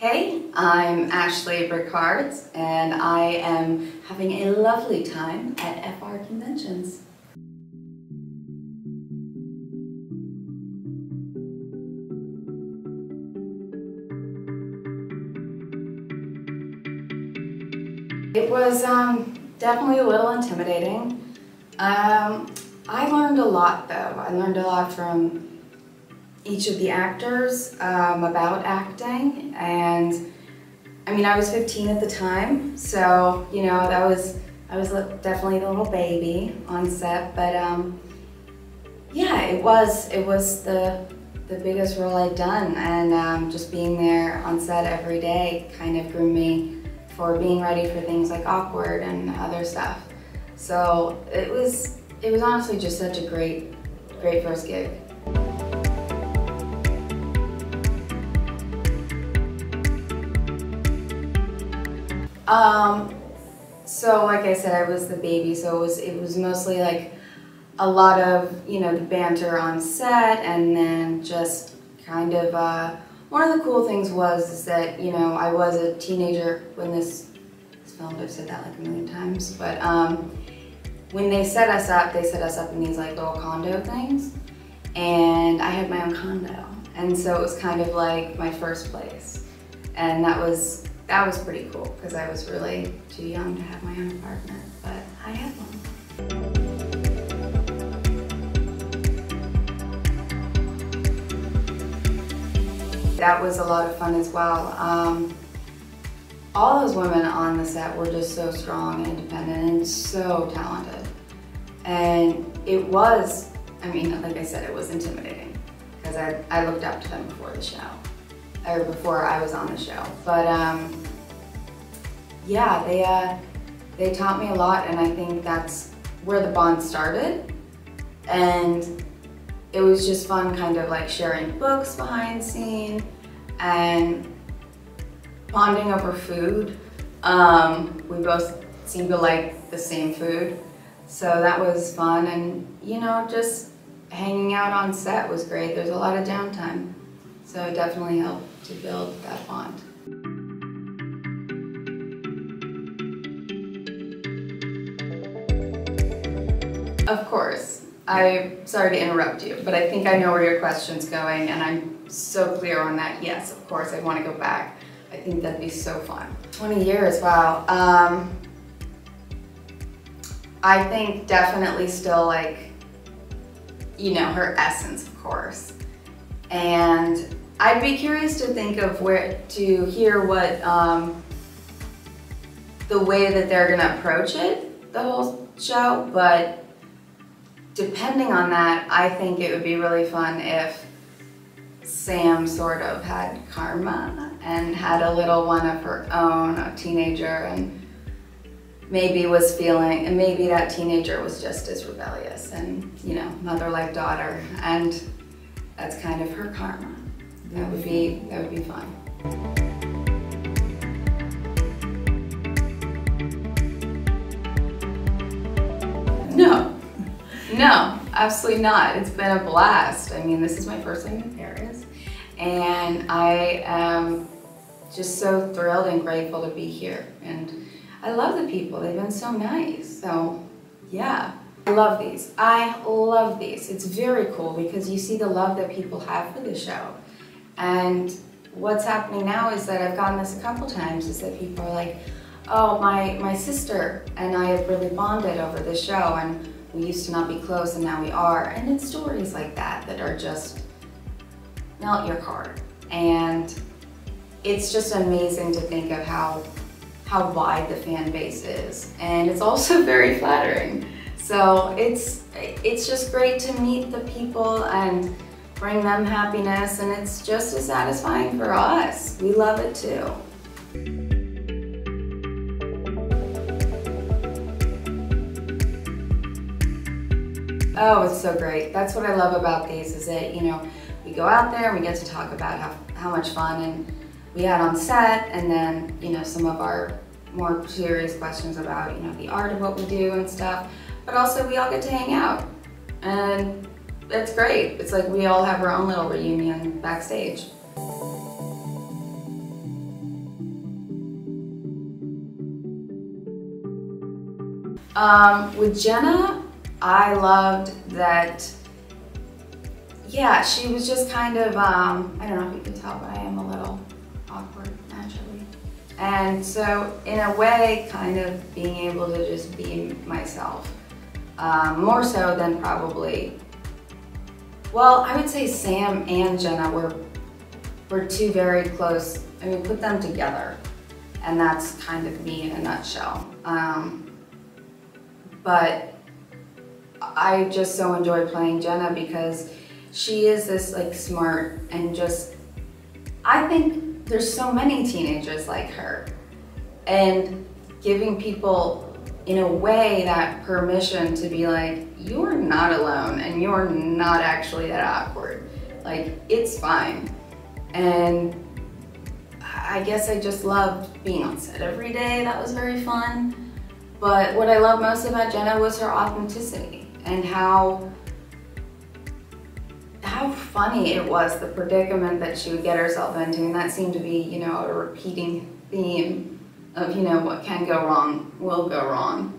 Hey, I'm Ashley Rickards, and I am having a lovely time at FrConventions. It was definitely a little intimidating. I learned a lot though. I learned a lot from each of the actors about acting, and I mean I was 15 at the time, so you know I was definitely a little baby on set, but yeah, it was the biggest role I'd done, and just being there on set every day kind of groomed me for being ready for things like Awkward and other stuff. So it was honestly just such a great first gig. So like I said, I was the baby, so it was mostly like a lot of, you know, the banter on set, and then just kind of, one of the cool things is that, you know, I was a teenager when this filmed. I've said that like a million times, but when they set us up in these like little condo things, and I had my own condo, and so it was kind of like my first place, and that was pretty cool because I was really too young to have my own apartment, but I had one. That was a lot of fun as well. All those women on the set were just so strong and independent and so talented. And it was, I mean, like I said, it was intimidating because I looked up to them before the show, or before I was on the show. But yeah, they taught me a lot, and I think that's where the bond started. And it was just fun kind of like sharing books behind the scene and bonding over food. We both seemed to like the same food, so that was fun. And you know, just hanging out on set was great. There's a lot of downtime, so it definitely helped to build that bond. Of course. I'm sorry to interrupt you, but I think I know where your question's going, and I'm so clear on that. Yes, of course, I want to go back. I think that'd be so fun. 20 years, wow. I think definitely still like, you know, her essence, of course. And I'd be curious to hear what, the way that they're gonna approach it, the whole show, but depending on that, I think it would be really fun if Sam sort of had karma and had a little one of her own, a teenager, and maybe was feeling, and maybe that teenager was just as rebellious and, you know, mother like daughter, and that's kind of her karma. That would be fun. No, absolutely not. It's been a blast. I mean, this is my first time in Paris, and I am just so thrilled and grateful to be here. And I love the people. They've been so nice. So, yeah. I love these. I love these. It's very cool because you see the love that people have for the show. And what's happening now is that I've gotten this a couple times, is that people are like, oh, my sister and I have really bonded over the show, and we used to not be close and now we are. And it's stories like that that are just melt your heart. And it's just amazing to think of how wide the fan base is. And it's also very flattering. So it's just great to meet the people and bring them happiness, and it's just as satisfying for us. We love it too. Oh, it's so great. That's what I love about these, is that, you know, we go out there and we get to talk about how much fun and we had on set, and then, you know, some of our more serious questions about, you know, the art of what we do and stuff, but also we all get to hang out, and it's great. It's like we all have our own little reunion backstage. With Jenna, I loved that, yeah, she was just kind of, I don't know if you can tell, but I am a little awkward naturally. And so in a way, kind of being able to just be myself. More so than probably, well, I would say Sam and Jenna were two very close. I mean, put them together, and that's kind of me in a nutshell. But I just so enjoy playing Jenna because she is this like smart and just, I think there's so many teenagers like her, and giving people in a way that permission to be like, you're not alone and you're not actually that awkward. Like, it's fine. And I guess I just loved being on set every day. That was very fun. But what I love most about Jenna was her authenticity and how funny it was, the predicament that she would get herself into. And that seemed to be, you know, a repeating theme of, you know, what can go wrong will go wrong.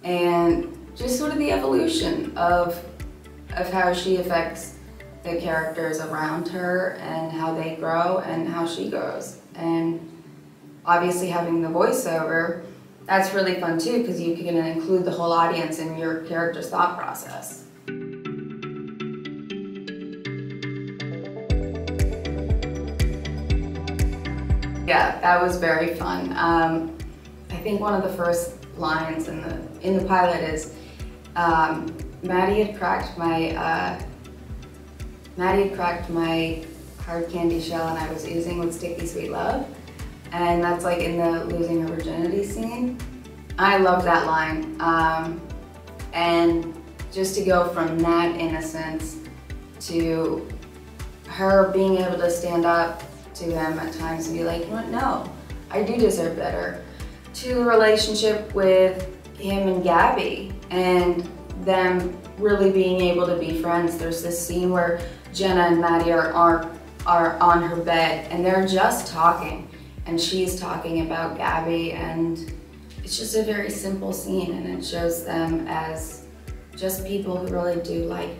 And just sort of the evolution of how she affects the characters around her and how they grow and how she grows. And obviously having the voiceover, that's really fun too, because you can include the whole audience in your character's thought process. Yeah, that was very fun. I think one of the first lines in the pilot is, Matty had cracked my hard candy shell and I was oozing with sticky sweet love. And that's like in the losing her virginity scene. I love that line. And just to go from that innocence to her being able to stand up to him at times and be like, you know what, no, I do deserve better. To the relationship with him and Gabby and them really being able to be friends. There's this scene where Jenna and Matty are on her bed and they're just talking and she's talking about Gabby, and it's just a very simple scene and it shows them as just people who really do like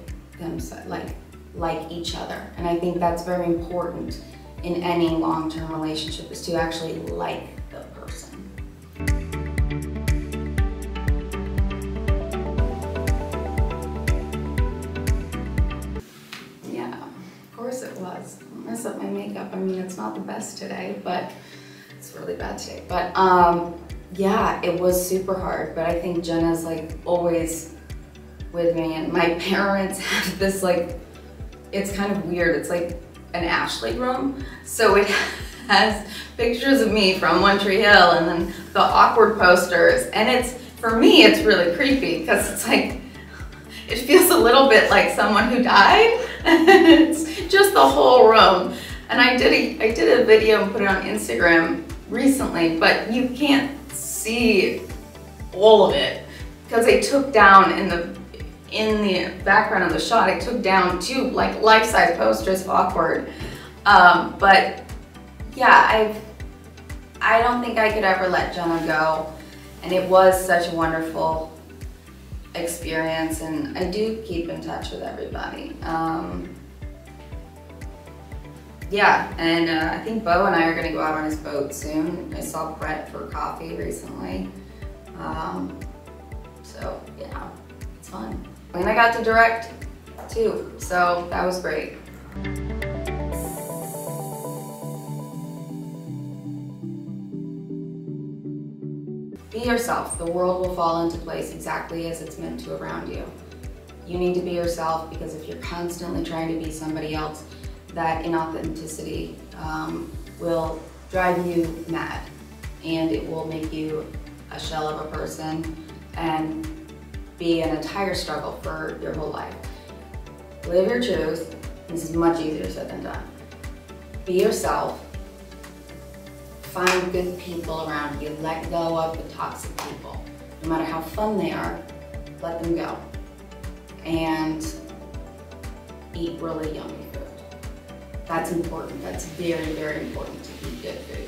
each other. And I think that's very important in any long-term relationship, is to actually like the person. Yeah, of course it was. I messed up my makeup. I mean, it's not the best today, but it's really bad today. But yeah, it was super hard, but I think Jenna's like always with me, and my parents have this like, it's kind of weird. It's like an Ashley room. So it has pictures of me from One Tree Hill and then the awkward posters. And it's, for me, it's really creepy because it's like, it feels a little bit like someone who died. It's just the whole room. And I did a video and put it on Instagram recently, but you can't see all of it because I took down in the background of the shot, I took down two like life-size posters of awkward. But yeah, I don't think I could ever let Jenna go. And it was such a wonderful experience, and I do keep in touch with everybody. Yeah, and I think Bo and I are gonna go out on his boat soon. I saw Brett for coffee recently. So yeah, it's fun. And I got to direct too, so that was great. Be yourself. The world will fall into place exactly as it's meant to around you. You need to be yourself, because if you're constantly trying to be somebody else, that inauthenticity will drive you mad, and it will make you a shell of a person and be an entire struggle for your whole life. Live your truth. This is much easier said than done. Be yourself. Find good people around you. Let go of the toxic people. No matter how fun they are, let them go. And eat really yummy food. That's important. That's very, very important to eat good food.